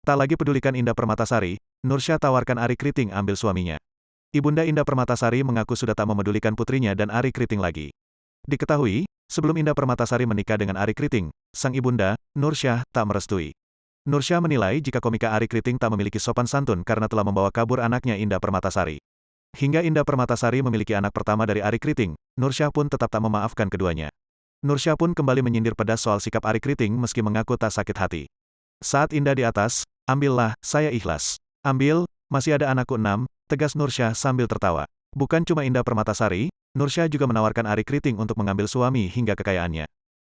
Tak lagi pedulikan Indah Permatasari, Nursyah tawarkan Ari Kriting ambil suaminya. Ibunda Indah Permatasari mengaku sudah tak memedulikan putrinya dan Ari Kriting lagi. Diketahui, sebelum Indah Permatasari menikah dengan Ari Kriting, sang ibunda, Nursyah, tak merestui. Nursyah menilai jika komika Ari Kriting tak memiliki sopan santun karena telah membawa kabur anaknya Indah Permatasari. Hingga Indah Permatasari memiliki anak pertama dari Ari Kriting, Nursyah pun tetap tak memaafkan keduanya. Nursyah pun kembali menyindir pedas soal sikap Ari Kriting meski mengaku tak sakit hati. Saat Indah di atas, ambillah, saya ikhlas. Ambil, masih ada anakku 6, tegas Nursyah sambil tertawa. Bukan cuma Indah Permatasari, Nursyah juga menawarkan Ari Kriting untuk mengambil suami hingga kekayaannya.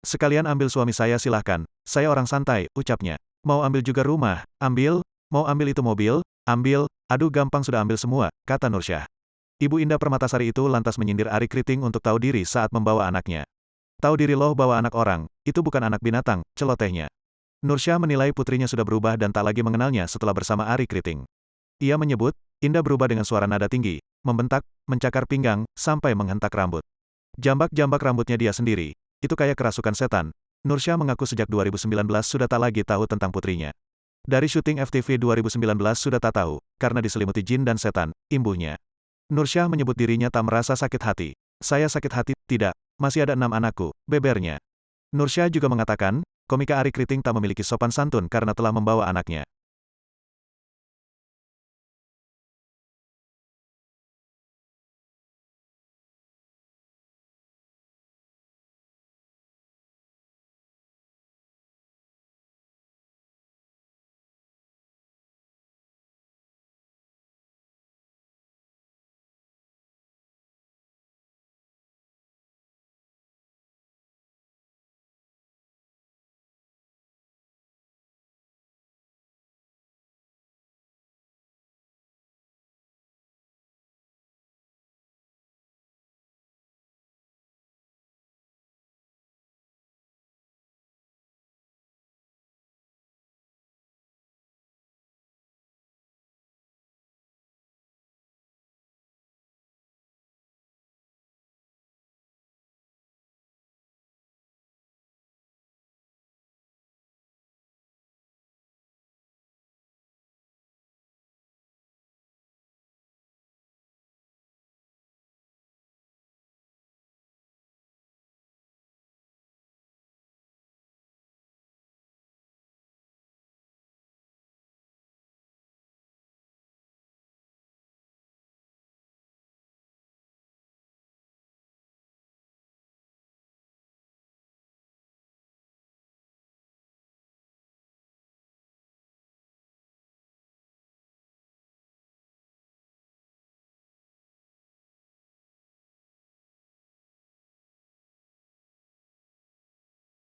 Sekalian ambil suami saya silahkan, saya orang santai, ucapnya. Mau ambil juga rumah, ambil, mau ambil itu mobil, ambil, aduh gampang sudah ambil semua, kata Nursyah. Ibu Indah Permatasari itu lantas menyindir Ari Kriting untuk tahu diri saat membawa anaknya. Tahu diri loh bawa anak orang, itu bukan anak binatang, celotehnya. Nursyah menilai putrinya sudah berubah dan tak lagi mengenalnya setelah bersama Ari Kriting. Ia menyebut, Indah berubah dengan suara nada tinggi, membentak, mencakar pinggang, sampai menghentak rambut. Jambak-jambak rambutnya dia sendiri, itu kayak kerasukan setan. Nursyah mengaku sejak 2019 sudah tak lagi tahu tentang putrinya. Dari syuting FTV 2019 sudah tak tahu, karena diselimuti jin dan setan, imbuhnya. Nursyah menyebut dirinya tak merasa sakit hati. Saya sakit hati, tidak, masih ada 6 anakku, bebernya. Nursyah juga mengatakan, komika Ari Kriting tak memiliki sopan santun karena telah membawa anaknya.